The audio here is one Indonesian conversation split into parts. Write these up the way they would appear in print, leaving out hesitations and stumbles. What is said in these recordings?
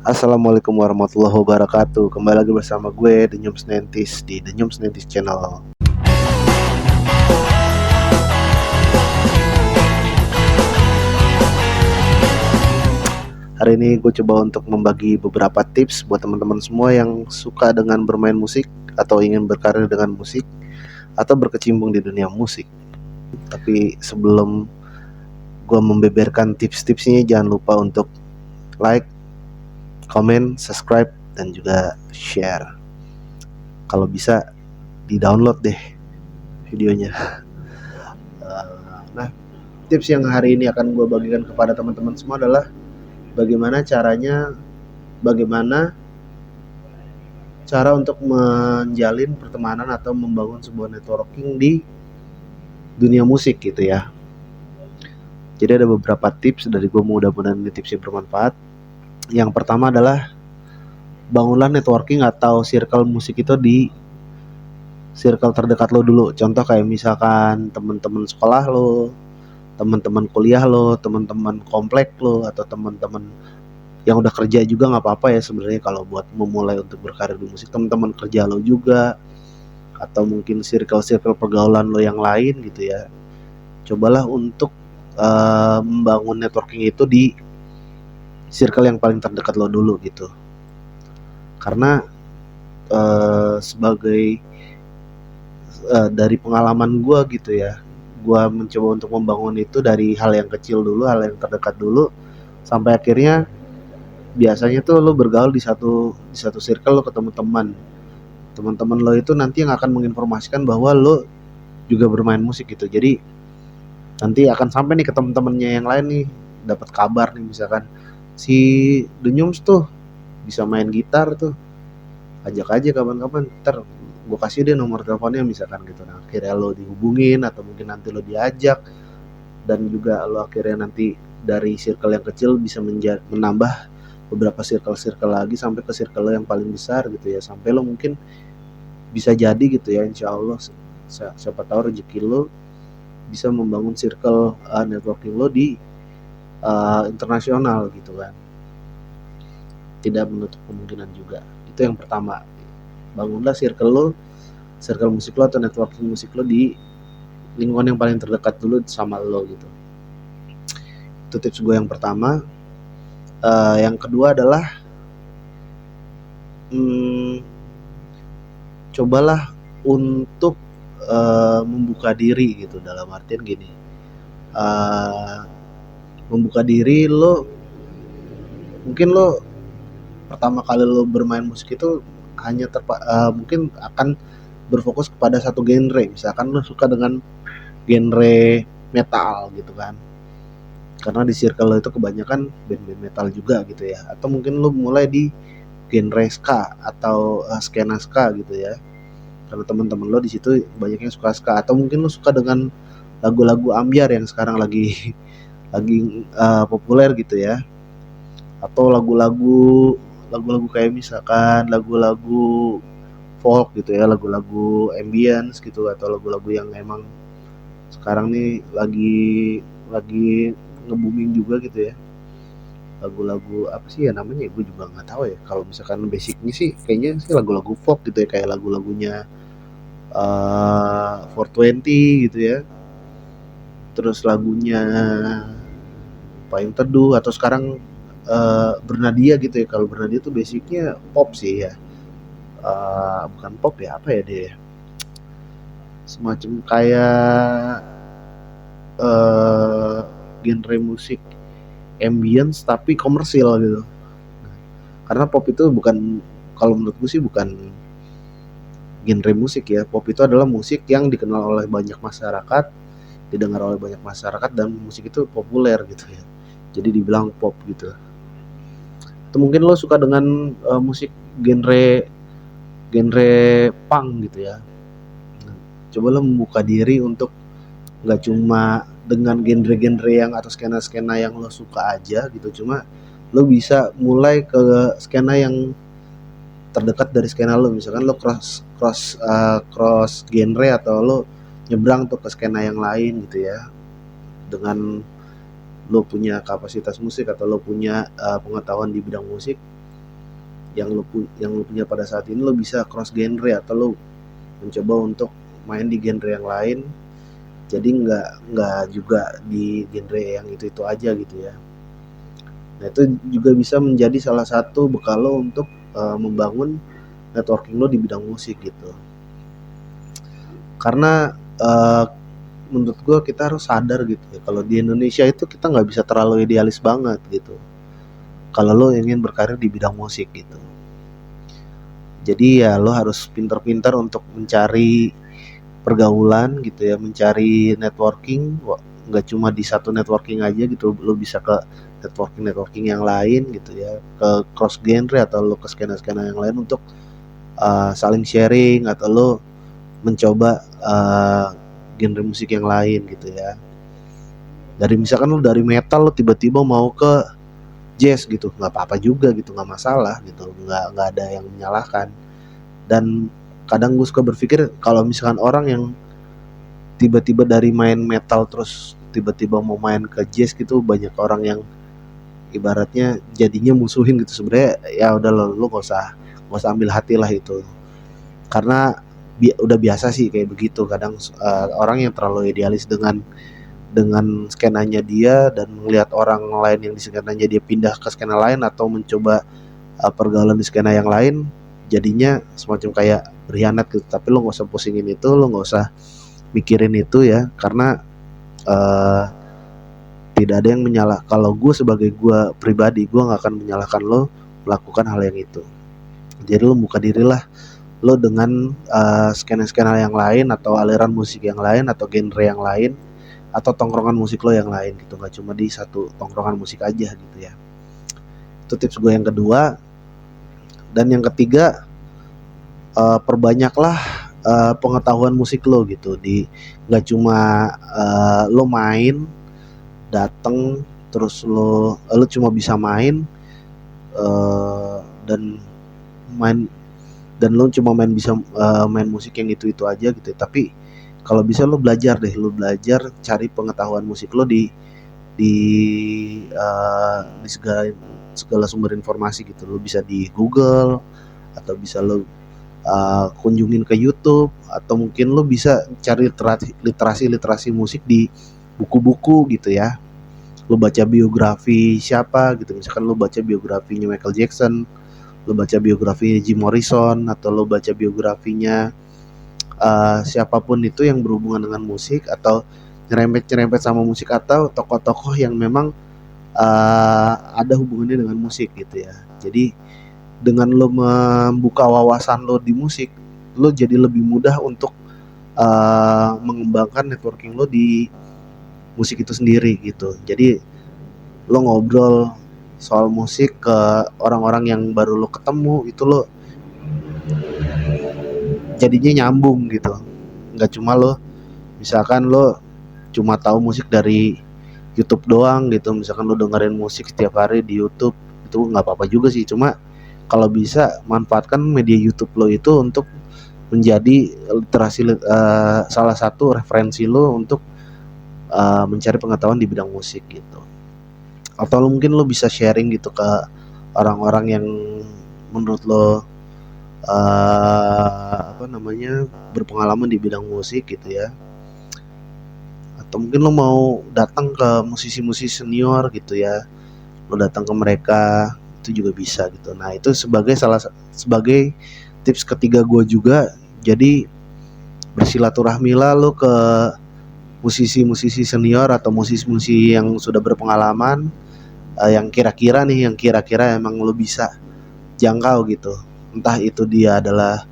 Assalamualaikum warahmatullahi wabarakatuh. Kembali lagi bersama gue The Nyums Nentis di The Nyums Nentis Channel. Hari ini gue coba untuk membagi beberapa tips buat teman-teman semua yang suka dengan bermain musik atau ingin berkarir dengan musik atau berkecimpung di dunia musik. Tapi sebelum gue membeberkan tips-tipsnya, jangan lupa untuk like, comment, subscribe, dan juga share. Kalau bisa di-download deh videonya. Nah, tips yang hari ini akan gue bagikan kepada teman-teman semua adalah bagaimana cara untuk menjalin pertemanan atau membangun sebuah networking di dunia musik gitu ya. Jadi ada beberapa tips dari gue, mudah-mudahan ini tips yang bermanfaat. Yang pertama adalah bangunlah networking atau circle musik itu di circle terdekat lo dulu. Contoh kayak misalkan teman-teman sekolah lo, teman-teman kuliah lo, teman-teman komplek lo, atau teman-teman yang udah kerja juga nggak apa-apa ya sebenarnya kalau buat memulai untuk berkarir di musik. Teman-teman kerja lo juga, atau mungkin circle pergaulan lo yang lain gitu ya. Cobalah untuk membangun networking itu di circle yang paling terdekat lo dulu gitu. Karena sebagai dari pengalaman gue gitu ya, gue mencoba untuk membangun itu dari hal yang kecil dulu, hal yang terdekat dulu, sampai akhirnya biasanya tuh lo bergaul di satu circle, lo ketemu teman-teman lo itu nanti yang akan menginformasikan bahwa lo juga bermain musik gitu. Jadi nanti akan sampai nih ke teman-temannya yang lain nih, dapat kabar nih misalkan si The Nyums tuh bisa main gitar tuh, ajak aja kapan-kapan, ntar gue kasih deh nomor teleponnya misalkan gitu. Nah akhirnya lo dihubungin atau mungkin nanti lo diajak, dan juga lo akhirnya nanti dari circle yang kecil bisa menambah beberapa circle lagi sampai ke circle lo yang paling besar gitu ya, sampai lo mungkin bisa jadi gitu ya, insya Allah siapa tahu rezeki lo bisa membangun circle networking lo di internasional gitu kan. Tidak menutup kemungkinan juga. Itu yang pertama, bangunlah circle musik lo atau networking musik lo di lingkungan yang paling terdekat dulu sama lo gitu. Itu tips gue yang pertama. Yang kedua adalah cobalah untuk membuka diri gitu, dalam artian gini, membuka diri lo. Mungkin lo pertama kali lo bermain musik itu hanya mungkin akan berfokus kepada satu genre, misalkan lo suka dengan genre metal gitu kan, karena di circle lo itu kebanyakan band-band metal juga gitu ya. Atau mungkin lo mulai di genre ska atau skena ska gitu ya, karena teman-teman lo di situ banyak yang suka ska. Atau mungkin lo suka dengan lagu-lagu ambyar yang sekarang lagi populer gitu ya, atau lagu-lagu kayak misalkan lagu-lagu folk gitu ya, lagu-lagu ambience gitu, atau lagu-lagu yang emang sekarang nih lagi nge-booming juga gitu ya. Lagu-lagu apa sih ya namanya, gue juga nggak tahu ya. Kalau misalkan basicnya sih kayaknya sih lagu-lagu folk gitu ya, kayak lagu-lagunya 420 gitu ya, terus lagunya Payung Teduh, atau sekarang Bernadia gitu ya. Kalau Bernadia tuh basicnya pop sih ya, bukan pop ya, apa ya dia, semacam kayak genre musik ambience tapi komersil gitu. Karena pop itu bukan, kalau menurut gue sih bukan genre musik ya. Pop itu adalah musik yang dikenal oleh banyak masyarakat, didengar oleh banyak masyarakat, dan musik itu populer gitu ya, jadi dibilang pop gitu. Atau mungkin lo suka dengan musik genre punk gitu ya. Coba lo membuka diri untuk nggak cuma dengan genre-genre yang atau skena-skena yang lo suka aja gitu, cuma lo bisa mulai ke skena yang terdekat dari skena lo. Misalkan lo cross genre, atau lo nyebrang tuh ke skena yang lain gitu ya, dengan lo punya kapasitas musik atau lo punya pengetahuan di bidang musik. yang lu punya pada saat ini, lu bisa cross genre atau lu mencoba untuk main di genre yang lain. Jadi nggak juga di genre yang itu aja gitu ya. Nah itu juga bisa menjadi salah satu bekal lo untuk membangun networking lo di bidang musik gitu. Karena menurut gue kita harus sadar gitu ya, kalau di Indonesia itu kita nggak bisa terlalu idealis banget gitu. Kalau lo ingin berkarir di bidang musik gitu. Jadi ya lo harus pintar-pintar untuk mencari pergaulan gitu ya, mencari networking. Nggak cuma di satu networking aja gitu, lo bisa ke networking yang lain gitu ya, ke cross genre atau lo ke skena-skena yang lain untuk saling sharing, atau lo mencoba genre musik yang lain gitu ya. Dari misalkan lo dari metal lo tiba-tiba mau ke jazz gitu, nggak apa-apa juga gitu, nggak masalah gitu, nggak ada yang menyalahkan. Dan kadang gue suka berpikir kalau misalkan orang yang tiba-tiba dari main metal terus tiba-tiba mau main ke jazz gitu, banyak orang yang ibaratnya jadinya musuhin gitu. Sebenarnya ya udah lo gak usah ambil hati lah itu, karena udah biasa sih kayak begitu. Kadang orang yang terlalu idealis dengan skenanya dia dan melihat orang lain yang di skenanya dia pindah ke skena lain atau mencoba pergaulan di skena yang lain, jadinya semacam kayak berkhianat gitu. Tapi lo nggak usah pusingin itu, lo nggak usah mikirin itu ya, karena uh, tidak ada yang menyalah. Kalau gue sebagai gue pribadi, gue nggak akan menyalahkan lo melakukan hal yang itu. Jadi lo buka dirilah lo dengan skena-skena yang lain atau aliran musik yang lain atau genre yang lain atau tongkrongan musik lo yang lain gitu, nggak cuma di satu tongkrongan musik aja gitu ya. Itu tips gue yang kedua. Dan yang ketiga, perbanyaklah pengetahuan musik lo gitu, di nggak cuma lo main dateng terus lo cuma bisa main dan main dan lo cuma bisa main musik yang itu aja gitu. Tapi kalau bisa lo belajar deh, lo belajar cari pengetahuan musik lo di di segala sumber informasi gitu. Lo bisa di Google atau bisa lo kunjungin ke YouTube, atau mungkin lo bisa cari literasi musik di buku-buku gitu ya. Lo baca biografi siapa gitu, misalkan lo baca biografinya Michael Jackson, lo baca biografinya Jim Morrison, atau lo baca biografinya siapapun itu yang berhubungan dengan musik atau nyerempet sama musik, atau tokoh-tokoh yang memang ada hubungannya dengan musik gitu ya. Jadi dengan lo membuka wawasan lo di musik, lo jadi lebih mudah untuk mengembangkan networking lo di musik itu sendiri gitu. Jadi lo ngobrol soal musik ke orang-orang yang baru lo ketemu, itu lo jadinya nyambung gitu. Nggak cuma lo, misalkan lo cuma tahu musik dari YouTube doang gitu, misalkan lo dengerin musik setiap hari di YouTube, itu nggak apa-apa juga sih. Cuma kalau bisa manfaatkan media YouTube lo itu untuk menjadi salah satu referensi lo untuk mencari pengetahuan di bidang musik gitu. Atau lo mungkin lo bisa sharing gitu ke orang-orang yang menurut lo berpengalaman di bidang musik gitu ya. Atau mungkin lo mau datang ke musisi-musisi senior gitu ya, lo datang ke mereka, itu juga bisa gitu. Nah itu sebagai tips ketiga gue juga. Jadi bersilaturahmi lah lo ke musisi-musisi senior atau musisi-musisi yang sudah berpengalaman, yang kira-kira emang lo bisa jangkau gitu. Entah itu dia adalah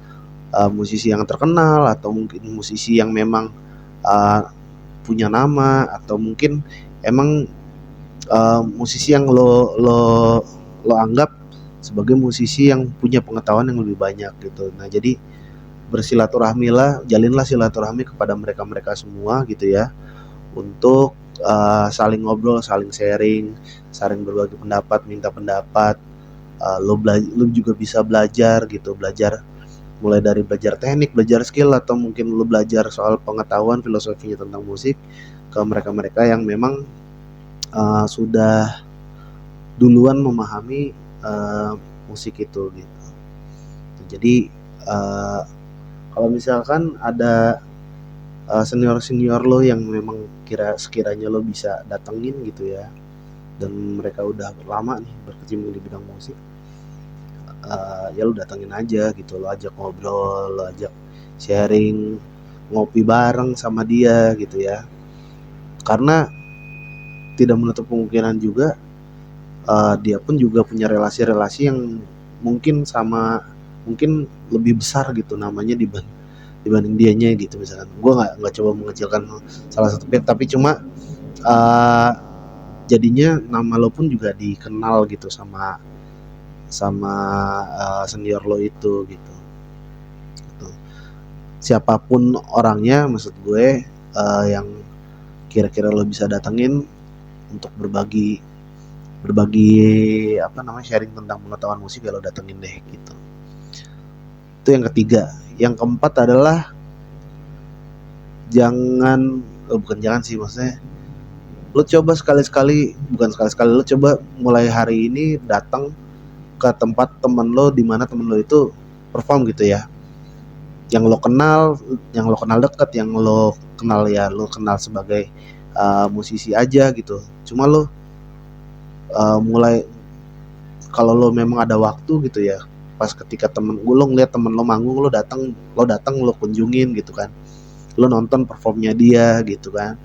musisi yang terkenal, atau mungkin musisi yang memang punya nama, atau mungkin emang musisi yang lo anggap sebagai musisi yang punya pengetahuan yang lebih banyak gitu. Nah jadi jalinlah silaturahmi kepada mereka semua gitu ya, untuk saling ngobrol, saling sharing, saling berbagi pendapat, minta pendapat. Lo juga bisa belajar gitu, mulai dari belajar teknik, belajar skill, atau mungkin lo belajar soal pengetahuan filosofinya tentang musik ke mereka yang memang sudah duluan memahami musik itu gitu. Jadi kalau misalkan ada senior-senior lo yang memang sekiranya lo bisa datengin gitu ya, dan mereka udah lama nih berkecimpung di bidang musik, ya lo datengin aja gitu, lo ajak ngobrol, lo ajak sharing, ngopi bareng sama dia gitu ya. Karena tidak menutup kemungkinan juga dia pun juga punya relasi-relasi yang mungkin lebih besar gitu namanya dibanding dianya gitu. Misalkan gue nggak coba mengecilkan salah satu pihak, tapi cuma uh, jadinya nama lo pun juga dikenal gitu sama sama senior lo itu gitu. Gitu. Siapapun orangnya, maksud gue yang kira-kira lo bisa datengin untuk berbagi berbagi apa namanya, sharing tentang pengetahuan musik, ya lo datengin deh gitu. Itu yang ketiga. Yang keempat adalah jangan, bukan jangan sih, maksudnya lo coba sekali-sekali, bukan sekali-sekali, lo coba mulai hari ini datang ke tempat temen lo, di mana temen lo itu perform gitu ya, yang lo kenal, dekat, yang lo kenal ya lo kenal sebagai musisi aja gitu. Cuma lo mulai, kalau lo memang ada waktu gitu ya, pas ketika lo ngeliat temen lo manggung, lo datang lo kunjungin gitu kan, lo nonton performnya dia gitu kan.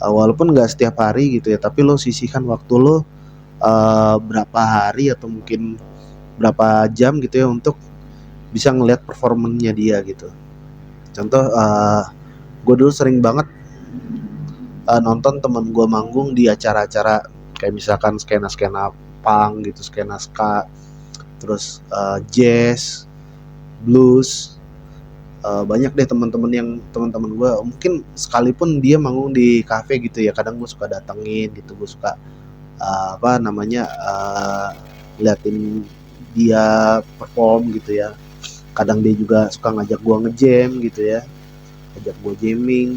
Walaupun nggak setiap hari gitu ya, tapi lo sisihkan waktu lo berapa hari atau mungkin berapa jam gitu ya untuk bisa ngelihat performanya dia gitu. Contoh, gue dulu sering banget nonton temen gue manggung di acara-acara kayak misalkan skena-skena punk gitu, skena ska, terus jazz, blues. Banyak deh teman-teman gue, mungkin sekalipun dia manggung di kafe gitu ya, kadang gue suka datengin gitu, gue suka apa namanya, liatin dia perform gitu ya. Kadang dia juga suka ngajak gue ngejam gitu ya, ngajak gue jamming,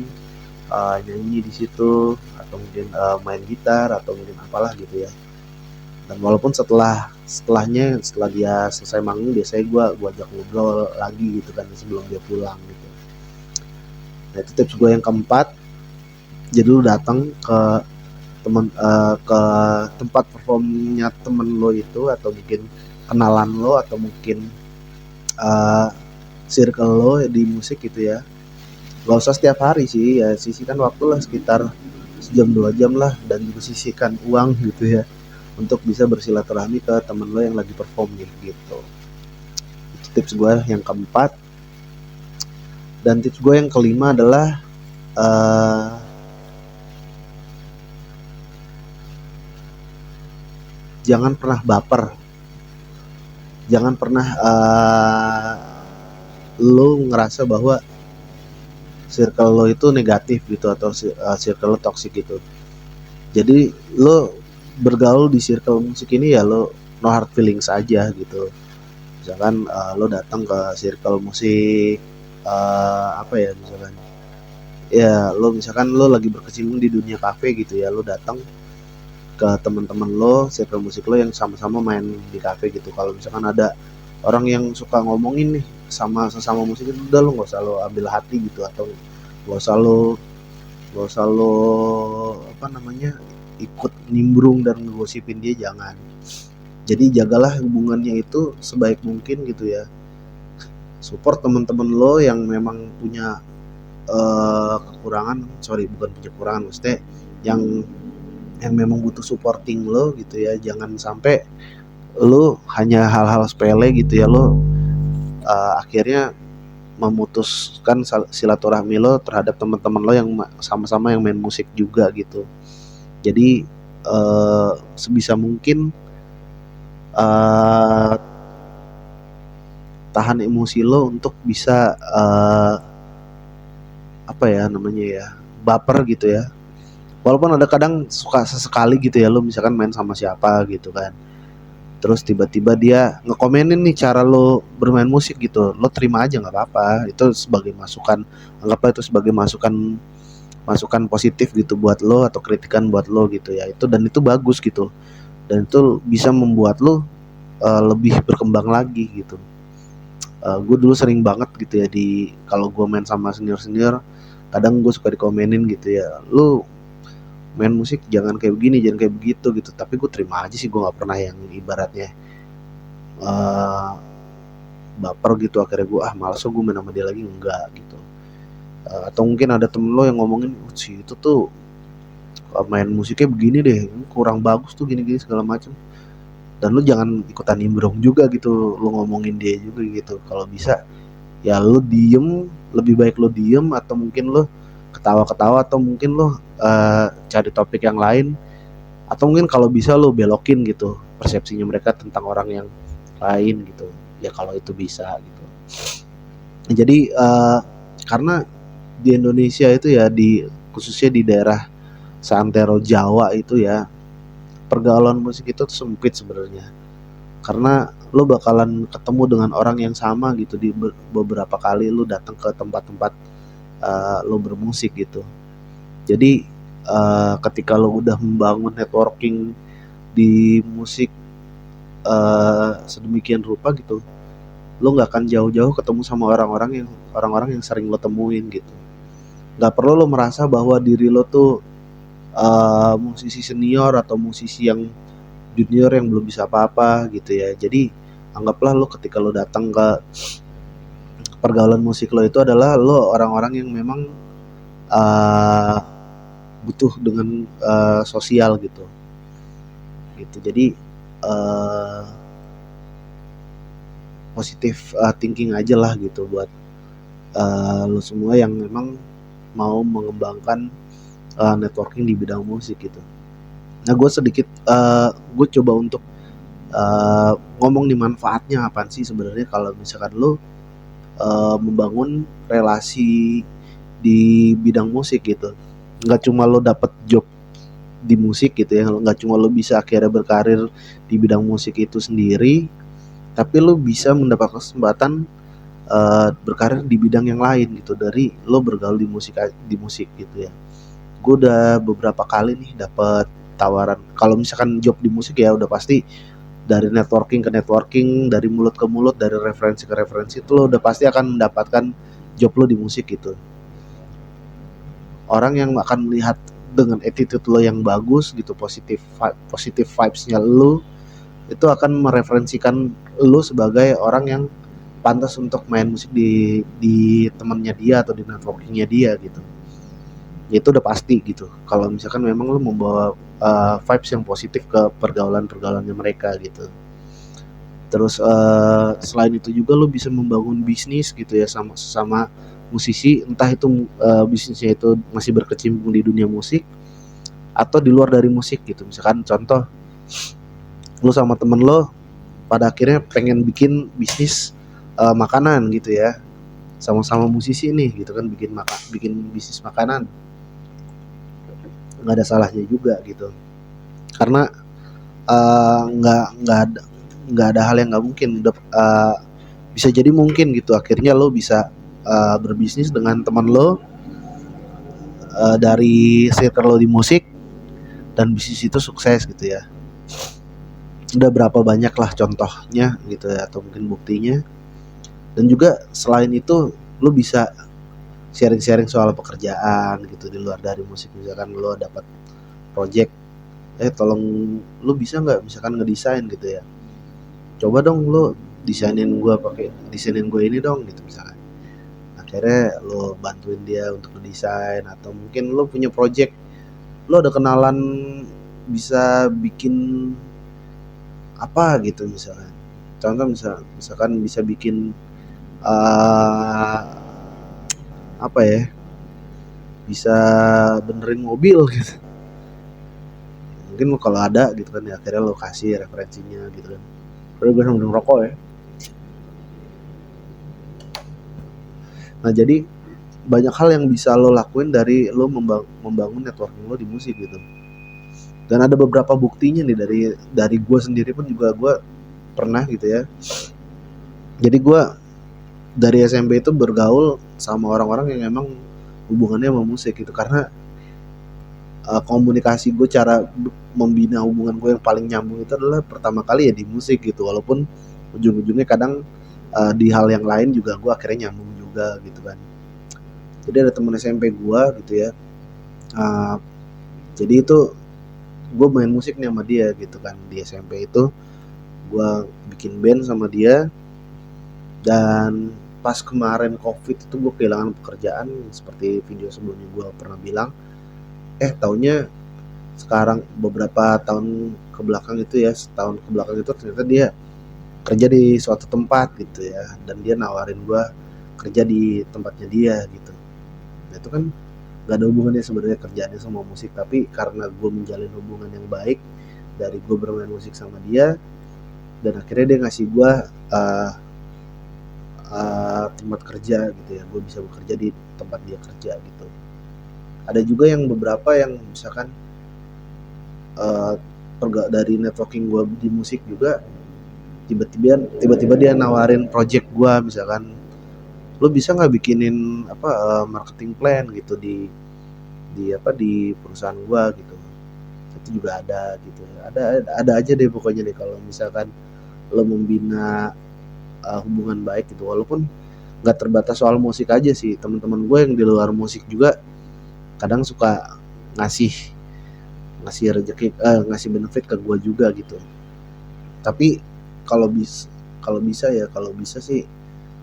nyanyi di situ, atau mungkin main gitar atau mungkin apalah gitu ya. Dan walaupun setelah dia selesai manggung, biasanya gue ajak ngobrol lagi gitu kan sebelum dia pulang gitu. Nah itu tips gue yang keempat. Jadi lu datang ke tempat performnya temen lo itu, atau mungkin kenalan lo, atau mungkin uh, circle lo di musik gitu ya. Gak usah setiap hari sih ya, sisihkan waktu lah sekitar sejam 2 jam lah, dan juga sisihkan uang gitu ya untuk bisa bersilaturahmi ke temen lo yang lagi perform gitu. Itu tips gue yang keempat. Dan tips gue yang kelima adalah jangan pernah baper, jangan pernah lo ngerasa bahwa circle lo itu negatif gitu, atau circle lo toxic gitu. Jadi lo bergaul di circle musik ini ya lo no hard feelings aja gitu. Misalkan lo datang ke circle musik apa ya, misalkan ya lo misalkan lo lagi berkecimpung di dunia kafe gitu ya, lo datang ke teman-teman lo, circle musik lo yang sama-sama main di kafe gitu. Kalau misalkan ada orang yang suka ngomongin nih sama sesama musik itu, udah lo nggak usah lo ambil hati gitu, atau nggak usah lo apa namanya, ikut nimbrung dan ngegosipin dia, jangan. Jadi jagalah hubungannya itu sebaik mungkin gitu ya. Support teman-teman lo yang memang punya kekurangan, bukan punya kekurangan, maksudnya yang memang butuh supporting lo gitu ya. Jangan sampai lo hanya hal-hal sepele gitu ya, lo akhirnya memutuskan silaturahmi lo terhadap teman-teman lo yang sama-sama yang main musik juga gitu. Jadi sebisa mungkin tahan emosi lo untuk bisa apa ya namanya ya, baper gitu ya. Walaupun ada kadang suka sesekali gitu ya, lo misalkan main sama siapa gitu kan, terus tiba-tiba dia ngekomenin nih cara lo bermain musik gitu, lo terima aja, nggak apa-apa. Itu sebagai masukan, anggaplah itu sebagai masukan positif gitu buat lo, atau kritikan buat lo gitu ya. Dan itu bagus gitu, dan itu bisa membuat lo lebih berkembang lagi gitu. Gue dulu sering banget gitu ya kalau gue main sama senior-senior, kadang gue suka dikomenin gitu ya, lu main musik jangan kayak begini, jangan kayak begitu gitu. Tapi gue terima aja sih, gue nggak pernah yang ibaratnya uh, baper gitu. Akhirnya gue malas gue main sama dia lagi, enggak gitu. Atau mungkin ada temen lo yang ngomongin, si itu tuh main musiknya begini deh, kurang bagus tuh gini-gini segala macam. Dan lu jangan ikutan nimbrung juga gitu, lu ngomongin dia juga gitu. Kalau bisa ya lu diem, lebih baik lu diem, atau mungkin lu ketawa-ketawa, atau mungkin lu cari topik yang lain, atau mungkin kalau bisa lu belokin gitu persepsinya mereka tentang orang yang lain gitu. Ya kalau itu bisa gitu. Jadi karena di Indonesia itu ya, khususnya di daerah Santero Jawa itu ya, pergaulan musik itu tuh sempit sebenarnya. Karena lo bakalan ketemu dengan orang yang sama gitu di beberapa kali lo datang ke tempat-tempat lo bermusik gitu. Jadi ketika lo udah membangun networking di musik sedemikian rupa gitu, lo nggak akan jauh-jauh ketemu sama orang-orang yang sering lo temuin gitu. Nggak perlu lo merasa bahwa diri lo tuh musisi senior atau musisi yang junior yang belum bisa apa-apa gitu ya. Jadi anggaplah lo ketika lo datang ke pergaulan musik lo itu adalah lo orang-orang yang memang uh, butuh dengan sosial gitu. Jadi uh, positif thinking aja lah gitu buat lo semua yang memang mau mengembangkan networking di bidang musik gitu. Nah gue coba untuk ngomong nih manfaatnya apa sih sebenarnya kalau misalkan lo membangun relasi di bidang musik gitu. Nggak cuma lo dapet job di musik gitu ya, nggak cuma lo bisa akhirnya berkarir di bidang musik itu sendiri, tapi lo bisa mendapat kesempatan berkarir di bidang yang lain gitu dari lo bergaul di musik gitu ya. Gue udah beberapa kali nih dapet tawaran. Kalau misalkan job di musik ya udah pasti dari networking ke networking, dari mulut ke mulut, dari referensi ke referensi, itu lo udah pasti akan mendapatkan job lo di musik gitu. Orang yang akan melihat dengan attitude lo yang bagus gitu, positif vibes-nya lo, itu akan mereferensikan lo sebagai orang yang pantas untuk main musik di temannya dia atau di networkingnya dia gitu. Ya itu udah pasti gitu. Kalau misalkan memang lo membawa vibes yang positif ke pergaulannya mereka gitu. Terus selain itu juga lo bisa membangun bisnis gitu ya sama sesama musisi, entah itu bisnisnya itu masih berkecimpung di dunia musik atau di luar dari musik gitu. Misalkan contoh, lo sama temen lo pada akhirnya pengen bikin bisnis makanan gitu ya, sama-sama musisi nih gitu kan, bikin bisnis makanan, nggak ada salahnya juga gitu. Karena nggak ada hal yang nggak mungkin. Bisa jadi mungkin gitu, akhirnya lo bisa berbisnis dengan teman lo dari circle lo di musik, dan bisnis itu sukses gitu ya. Udah berapa banyak lah contohnya gitu ya, atau mungkin buktinya. Dan juga selain itu lo bisa sharing-sharing soal pekerjaan gitu di luar dari musik. Misalkan lo dapat project, tolong lo bisa nggak misalkan ngedesain gitu ya, coba dong lo desainin gue ini dong gitu misalkan. Akhirnya lo bantuin dia untuk ngedesain, atau mungkin lo punya project, lo ada kenalan bisa bikin apa gitu misalkan. Contoh misalkan bisa bikin apa ya, bisa benerin mobil gitu. Mungkin lo kalau ada gitu kan ya, akhirnya lo kasih referensinya gitu kan. Padahal gue sambil ngerokok ya. Nah jadi banyak hal yang bisa lo lakuin dari lo membangun networking lo di musik gitu. Dan ada beberapa buktinya nih dari gue sendiri pun juga. Gue pernah gitu ya, jadi gue dari SMP itu bergaul sama orang-orang yang emang hubungannya sama musik gitu. Karena komunikasi gue, cara membina hubungan gue yang paling nyambung itu adalah pertama kali ya di musik gitu, walaupun ujung-ujungnya kadang di hal yang lain juga gue akhirnya nyambung juga gitu kan. Jadi ada temen SMP gue gitu ya, uh, jadi itu gue main musik nih sama dia gitu kan di SMP itu, gue bikin band sama dia. Dan pas kemarin covid itu gue kehilangan pekerjaan seperti video sebelumnya gue pernah bilang. Taunya sekarang beberapa tahun ke belakang itu ya, setahun ke belakang itu ternyata dia kerja di suatu tempat gitu ya, dan dia nawarin gue kerja di tempatnya dia gitu. Nah itu kan gak ada hubungannya sebenarnya kerjaannya sama musik, tapi karena gue menjalin hubungan yang baik dari gue bermain musik sama dia, dan akhirnya dia ngasih gue uh, tempat kerja gitu ya, gue bisa bekerja di tempat dia kerja gitu. Ada juga yang beberapa yang misalkan uh, dari networking gue di musik juga, tiba-tiba dia nawarin project gue, misalkan lo bisa nggak bikinin apa marketing plan gitu di perusahaan gue gitu. Itu juga ada gitu, ada aja deh pokoknya deh kalau misalkan lo membina hubungan baik gitu, walaupun nggak terbatas soal musik aja sih, teman-teman gue yang di luar musik juga kadang suka ngasih ngasih rezeki, ngasih benefit ke gue juga gitu. Tapi kalau bisa kalau bisa sih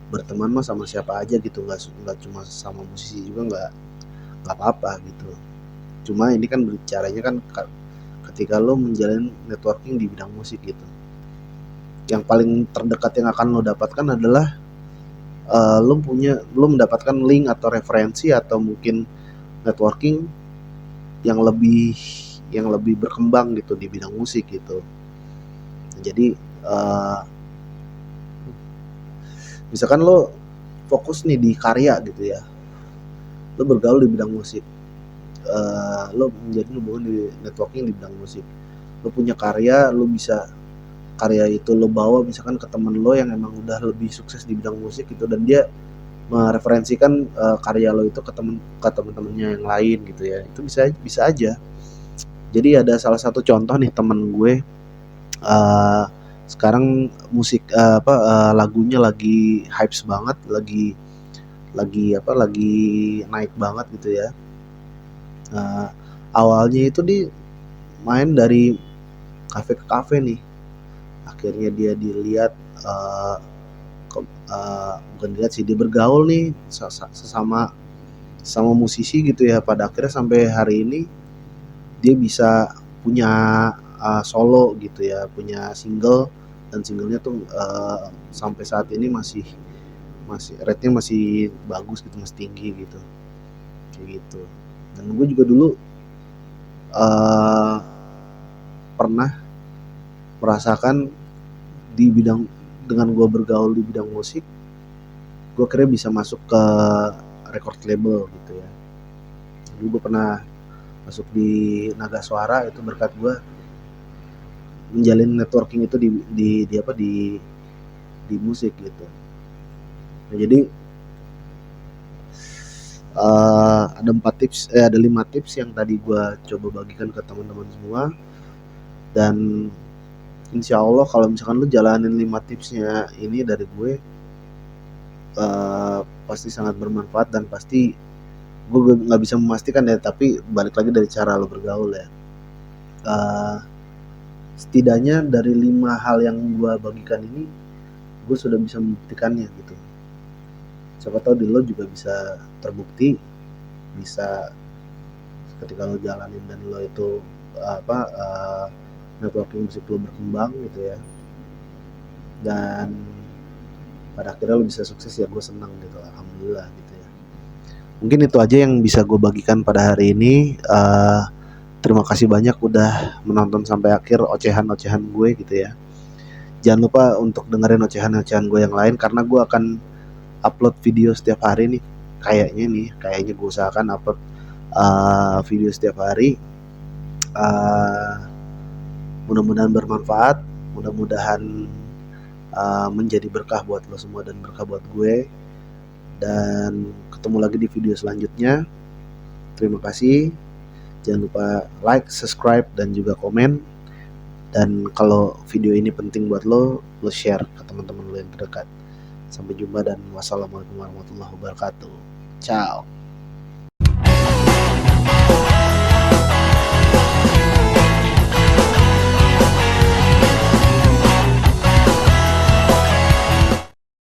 berteman mah sama siapa aja gitu, nggak cuma sama musisi juga, nggak apa-apa gitu. Cuma ini kan bicaranya kan ketika lo menjalin networking di bidang musik gitu, yang paling terdekat yang akan lo dapatkan adalah lo mendapatkan link atau referensi atau mungkin networking yang lebih berkembang gitu di bidang musik gitu. Jadi misalkan lo fokus nih di karya gitu ya, lo bergaul di bidang musik, lo menjadi hubungan di networking di bidang musik, lo punya karya, lo bisa karya itu lo bawa misalkan ke temen lo yang emang udah lebih sukses di bidang musik gitu, dan dia mereferensikan karya lo itu ke temen-temennya yang lain gitu ya, itu bisa aja. Jadi ada salah satu contoh nih, temen gue sekarang musik lagunya lagi hypes banget, lagi naik banget gitu ya. Awalnya itu di main dari kafe ke kafe nih, akhirnya dia dilihat bukan dilihat sih, dia bergaul nih sesama musisi gitu ya, pada akhirnya sampai hari ini dia bisa punya solo gitu ya, punya single, dan singlenya tuh sampai saat ini masih rate-nya masih bagus gitu, masih tinggi gitu, kayak gitu. Dan gue juga dulu uh, pernah merasakan di bidang, dengan gue bergaul di bidang musik, gue kira bisa masuk ke record label gitu ya. Dulu gue pernah masuk di Naga Suara itu berkat gue menjalin networking itu di musik gitu. Nah, jadi ada 5 tips yang tadi gue coba bagikan ke teman-teman semua, dan insya Allah kalau misalkan lu jalanin 5 tipsnya ini dari gue, pasti sangat bermanfaat, dan pasti gue nggak bisa memastikan ya, tapi balik lagi dari cara lo bergaul ya. Setidaknya dari 5 hal yang gue bagikan ini, gue sudah bisa membuktikannya gitu. Siapa tahu di lo juga bisa terbukti, bisa ketika lo jalanin dan lo itu networking musik lo berkembang gitu ya, dan pada akhirnya lo bisa sukses ya, gue senang gitu, alhamdulillah gitu ya. Mungkin itu aja yang bisa gue bagikan pada hari ini. Terima kasih banyak udah menonton sampai akhir ocehan-ocehan gue gitu ya. Jangan lupa untuk dengerin ocehan-ocehan gue yang lain, karena gue akan upload video setiap hari nih. Kayaknya gue usahakan upload video setiap hari. Mudah-mudahan bermanfaat, mudah-mudahan menjadi berkah buat lo semua dan berkah buat gue. Dan ketemu lagi di video selanjutnya. Terima kasih. Jangan lupa like, subscribe, dan juga komen. Dan kalau video ini penting buat lo share ke teman-teman lo yang terdekat. Sampai jumpa dan wassalamualaikum warahmatullahi wabarakatuh. Ciao.